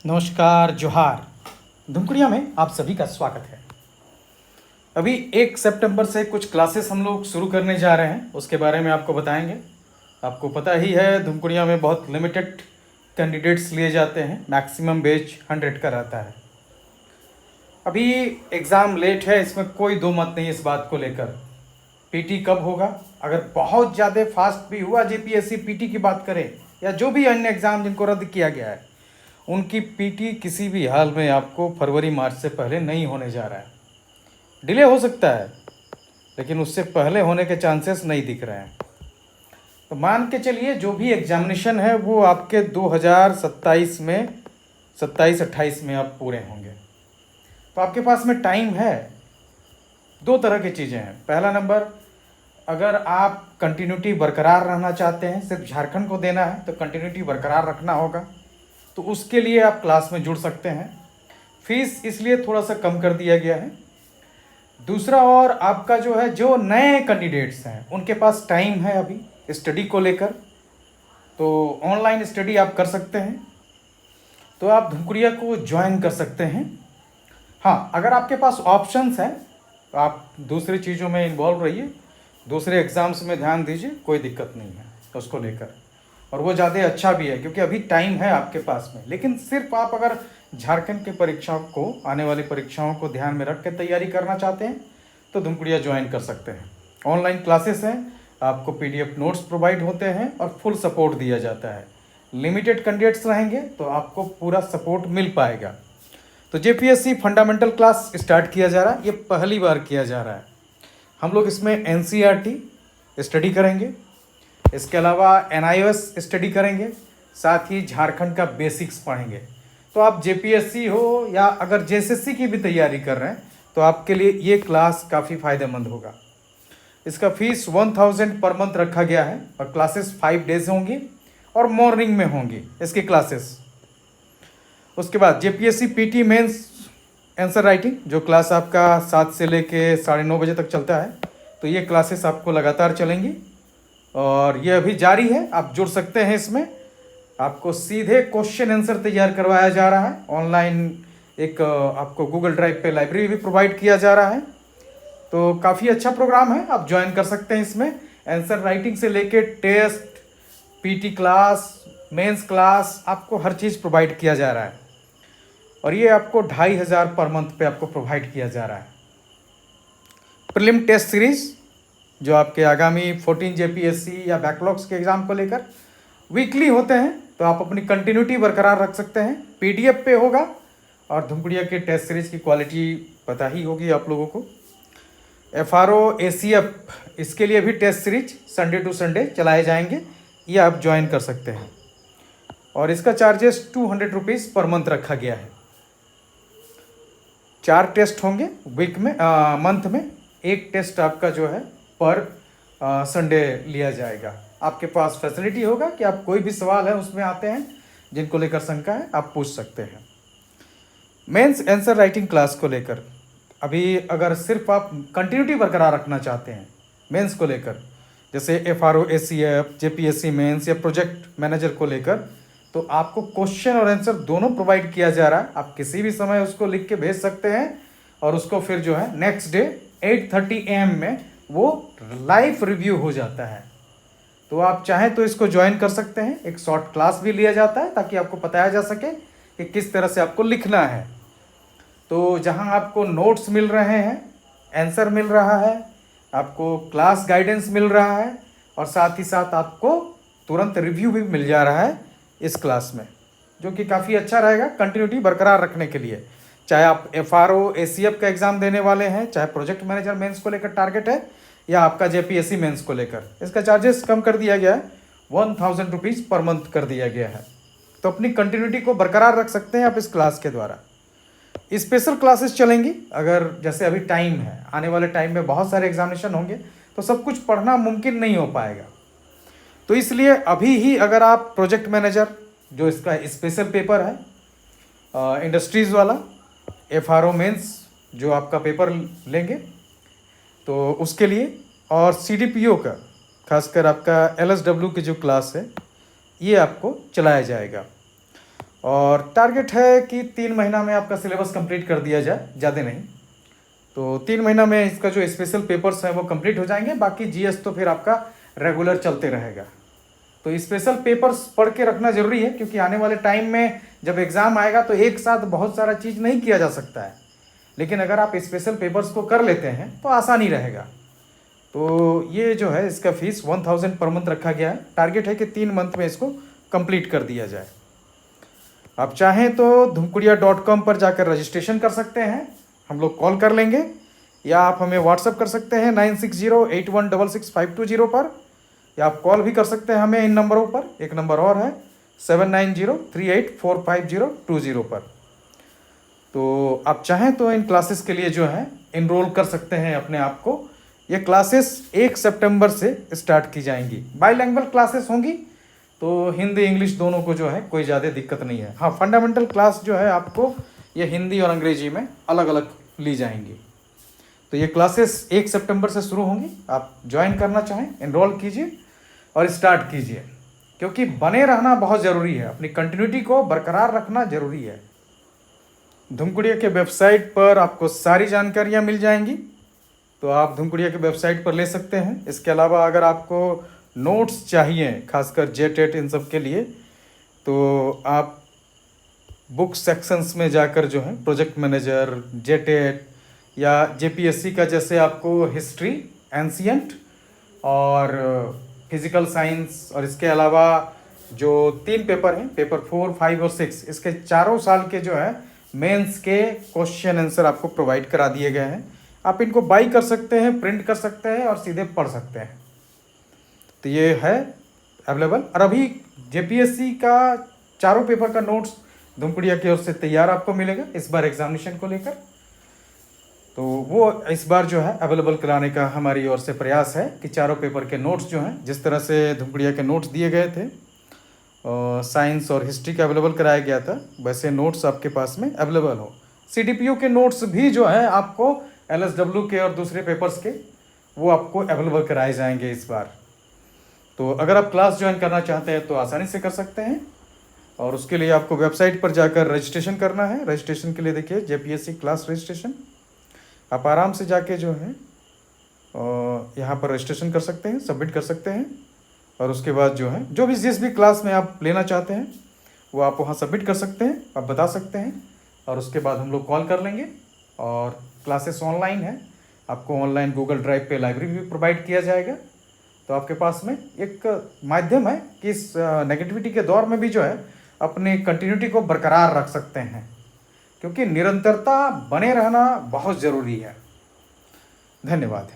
नमस्कार, जोहार। धुमकुड़िया में आप सभी का स्वागत है। अभी 1 सितंबर से कुछ क्लासेस हम लोग शुरू करने जा रहे हैं, उसके बारे में आपको बताएंगे। आपको पता ही है धुमकुड़िया में बहुत लिमिटेड कैंडिडेट्स लिए जाते हैं, मैक्सिमम बैच 100 का रहता है। अभी एग्ज़ाम लेट है, इसमें कोई दो मत नहीं इस बात को लेकर। पीटी कब होगा? अगर बहुत ज़्यादा फास्ट भी हुआ जेपीएससी पीटी की बात करें या जो भी अन्य एग्ज़ाम जिनको रद्द किया गया है, उनकी पीटी किसी भी हाल में आपको फरवरी मार्च से पहले नहीं होने जा रहा है। डिले हो सकता है, लेकिन उससे पहले होने के चांसेस नहीं दिख रहे हैं। तो मान के चलिए जो भी एग्जामिनेशन है वो आपके 2027 में 27-28 में आप पूरे होंगे। तो आपके पास में टाइम है। दो तरह की चीज़ें हैं। पहला नंबर, अगर आप कंटिन्यूटी बरकरार रहना चाहते हैं, सिर्फ झारखंड को देना है तो कंटिन्यूटी बरकरार रखना होगा, तो उसके लिए आप क्लास में जुड़ सकते हैं। फीस इसलिए थोड़ा सा कम कर दिया गया है। दूसरा, और आपका जो है, जो नए कैंडिडेट्स हैं उनके पास टाइम है अभी स्टडी को लेकर, तो ऑनलाइन स्टडी आप कर सकते हैं। तो आप धुमकुड़िया को ज्वाइन कर सकते हैं। हाँ, अगर आपके पास ऑप्शंस हैं तो आप दूसरी चीज़ों में इन्वॉल्व रहिए, दूसरे एग्ज़ाम्स में ध्यान दीजिए, कोई दिक्कत नहीं है उसको लेकर। और वो ज़्यादा अच्छा भी है क्योंकि अभी टाइम है आपके पास में। लेकिन सिर्फ आप अगर झारखंड के परीक्षाओं को, आने वाली परीक्षाओं को ध्यान में रख के तैयारी करना चाहते हैं तो धुमकुड़िया ज्वाइन कर सकते हैं। ऑनलाइन क्लासेस हैं, आपको पीडीएफ नोट्स प्रोवाइड होते हैं और फुल सपोर्ट दिया जाता है। लिमिटेड कैंडिडेट्स रहेंगे तो आपको पूरा सपोर्ट मिल पाएगा। तो जेपीएससी फंडामेंटल क्लास स्टार्ट किया जा रहा है, ये पहली बार किया जा रहा है। हम लोग इसमें एनसीईआरटी स्टडी करेंगे, इसके अलावा एनआईओएस स्टडी करेंगे, साथ ही झारखंड का बेसिक्स पढ़ेंगे। तो आप जेपीएससी हो या अगर जेएसएससी की भी तैयारी कर रहे हैं तो आपके लिए ये क्लास काफ़ी फ़ायदेमंद होगा। इसका फीस 1000 पर मंथ रखा गया है और क्लासेस 5 डेज होंगी और मॉर्निंग में होंगी इसकी क्लासेस। उसके बाद JPSC PT mains answer writing, जो क्लास आपका 7 से लेके 9:30 बजे तक चलता है, तो ये क्लासेस आपको लगातार चलेंगी और ये अभी जारी है। आप जुड़ सकते हैं इसमें। आपको सीधे क्वेश्चन आंसर तैयार करवाया जा रहा है ऑनलाइन। एक आपको गूगल ड्राइव पे लाइब्रेरी भी प्रोवाइड किया जा रहा है। तो काफ़ी अच्छा प्रोग्राम है, आप ज्वाइन कर सकते हैं इसमें। आंसर राइटिंग से लेके test, PT class, mains class, आपको हर चीज़ प्रोवाइड किया जा रहा है और ये आपको 2500 पर मंथ पे आपको प्रोवाइड किया जा रहा है। प्रीलिम टेस्ट सीरीज़ जो आपके आगामी 14 जेपीएससी या बैकलॉग्स के एग्ज़ाम को लेकर वीकली होते हैं, तो आप अपनी कंटिन्यूटी बरकरार रख सकते हैं। पीडीएफ पे होगा और धुमकुड़िया के टेस्ट सीरीज़ की क्वालिटी पता ही होगी आप लोगों को। एफआरओ एसीएफ, इसके लिए भी test series Sunday to Sunday चलाए जाएंगे, ये आप ज्वाइन कर सकते हैं और इसका चार्जेस 200 रुपीज़ पर मंथ रखा गया है। 4 टेस्ट होंगे वीक में, मंथ में। एक टेस्ट आपका जो है पर संडे लिया जाएगा। आपके पास फैसिलिटी होगा कि आप कोई भी सवाल है उसमें आते हैं, जिनको लेकर शंका है आप पूछ सकते हैं। मेंस आंसर राइटिंग क्लास को लेकर अभी अगर सिर्फ आप कंटिन्यूटी बरकरार रखना चाहते हैं मेंस को लेकर, जैसे एफआरओ एसीएफ, जेपीएससी मेंस या प्रोजेक्ट मैनेजर को लेकर, तो आपको क्वेश्चन और आंसर दोनों प्रोवाइड किया जा रहा है। आप किसी भी समय उसको लिख के भेज सकते हैं और उसको फिर जो है नेक्स्ट डे 8:30 AM में वो लाइव रिव्यू हो जाता है। तो आप चाहें तो इसको ज्वाइन कर सकते हैं। एक शॉर्ट क्लास भी लिया जाता है ताकि आपको बताया जा सके कि किस तरह से आपको लिखना है। तो जहां आपको नोट्स मिल रहे हैं, आंसर मिल रहा है, आपको क्लास गाइडेंस मिल रहा है और साथ ही साथ आपको तुरंत रिव्यू भी मिल जा रहा है इस क्लास में, जो कि काफ़ी अच्छा रहेगा कंटिन्यूटी बरकरार रखने के लिए। चाहे आप एफआरओ एसीएफ का एग्ज़ाम देने वाले हैं, चाहे प्रोजेक्ट मैनेजर मेंस को लेकर टारगेट है, या आपका जेपीएससी मेंस को लेकर, इसका चार्जेस कम कर दिया गया है, 1000 रुपीज़ पर मंथ कर दिया गया है। तो अपनी कंटिन्यूटी को बरकरार रख सकते हैं आप इस क्लास के द्वारा। स्पेशल क्लासेस चलेंगी, अगर जैसे अभी टाइम है, आने वाले टाइम में बहुत सारे एग्जामिनेशन होंगे तो सब कुछ पढ़ना मुमकिन नहीं हो पाएगा। तो इसलिए अभी ही अगर आप प्रोजेक्ट मैनेजर, जो इसका स्पेशल पेपर है इंडस्ट्रीज़ वाला, एफआरओ मेंस जो आपका पेपर लेंगे, तो उसके लिए, और सीडीपीओ का, खासकर आपका एलएसडब्ल्यू की जो क्लास है, ये आपको चलाया जाएगा। और टारगेट है कि 3 महीना में आपका सिलेबस कंप्लीट कर दिया जाए, ज़्यादा नहीं। तो 3 महीना में इसका जो स्पेशल पेपर्स हैं वो कंप्लीट हो जाएंगे, बाकी जीएस तो फिर आपका रेगुलर चलते रहेगा। तो स्पेशल पेपर्स पढ़ के रखना ज़रूरी है, क्योंकि आने वाले टाइम में जब एग्ज़ाम आएगा तो एक साथ बहुत सारा चीज़ नहीं किया जा सकता है, लेकिन अगर आप स्पेशल पेपर्स को कर लेते हैं तो आसानी रहेगा। तो ये जो है इसका फीस 1000 पर मंथ रखा गया है। टारगेट है कि 3 मंथ में इसको कंप्लीट कर दिया जाए। आप चाहें तो dhumkudiya.com पर जाकर रजिस्ट्रेशन कर सकते हैं, हम लोग कॉल कर लेंगे, या आप हमें व्हाट्सअप कर सकते हैं 9608166520 पर, या आप कॉल भी कर सकते हैं हमें इन नंबरों पर। एक नंबर और है 7903845020 पर। तो आप चाहें तो इन क्लासेस के लिए जो है इनरोल कर सकते हैं अपने आप को। ये क्लासेस 1 सितंबर से स्टार्ट की जाएंगी। बाईलैंग्वेज क्लासेस होंगी, तो हिंदी इंग्लिश दोनों को जो है कोई ज़्यादा दिक्कत नहीं है। हाँ, फंडामेंटल क्लास जो है आपको ये हिंदी और अंग्रेजी में अलग अलग ली जाएंगी। तो ये क्लासेस 1 सितंबर से शुरू होंगी। आप ज्वाइन करना चाहें इनरोल कीजिए और स्टार्ट कीजिए, क्योंकि बने रहना बहुत ज़रूरी है, अपनी कंटिन्यूटी को बरकरार रखना ज़रूरी है। धुमकुड़िया के वेबसाइट पर आपको सारी जानकारियाँ मिल जाएंगी, तो आप धुमकुड़िया के वेबसाइट पर ले सकते हैं। इसके अलावा अगर आपको नोट्स चाहिए, खासकर जेटेट इन सब के लिए, तो आप बुक सेक्शंस में जाकर जो है प्रोजेक्ट मैनेजर, जेटेट या जेपीएससी का, जैसे आपको हिस्ट्री, एंशियंट और फिजिकल साइंस, और इसके अलावा जो 3 पेपर हैं, पेपर 4, 5 और 6, इसके चारों साल के जो है मेंस के क्वेश्चन आंसर आपको प्रोवाइड करा दिए गए हैं। आप इनको बाई कर सकते हैं, प्रिंट कर सकते हैं और सीधे पढ़ सकते हैं। तो ये है अवेलेबल। और अभी जेपीएससी का चारों पेपर का नोट्स धुमकुड़िया की ओर से तैयार आपको मिलेगा इस बार एग्जामिनेशन को लेकर। तो वो इस बार जो है अवेलेबल कराने का हमारी ओर से प्रयास है कि चारों पेपर के नोट्स जो हैं, जिस तरह से धुमकुड़िया के नोट्स दिए गए थे, साइंस और हिस्ट्री का अवेलेबल कराया गया था, वैसे नोट्स आपके पास में अवेलेबल हो। सीडीपीओ के नोट्स भी जो है आपको एलएसडब्ल्यू के और दूसरे पेपर्स के, वो आपको अवेलेबल कराए जाएंगे इस बार। तो अगर आप क्लास ज्वाइन करना चाहते हैं तो आसानी से कर सकते हैं, और उसके लिए आपको वेबसाइट पर जाकर रजिस्ट्रेशन करना है। रजिस्ट्रेशन के लिए देखिए जेपीएससी क्लास रजिस्ट्रेशन, आप आराम से जाके जो है यहाँ पर रजिस्ट्रेशन कर सकते हैं, सबमिट कर सकते हैं, और उसके बाद जो है जो भी जिस भी क्लास में आप लेना चाहते हैं वो आप वहाँ सबमिट कर सकते हैं, आप बता सकते हैं, और उसके बाद हम लोग कॉल कर लेंगे। और क्लासेस ऑनलाइन है, आपको ऑनलाइन गूगल ड्राइव पे लाइब्रेरी भी प्रोवाइड किया जाएगा। तो आपके पास में एक माध्यम है कि इस नेगेटिविटी के दौर में भी जो है अपनी कंटिन्यूटी को बरकरार रख सकते हैं, क्योंकि निरंतरता बने रहना बहुत ज़रूरी है। धन्यवाद।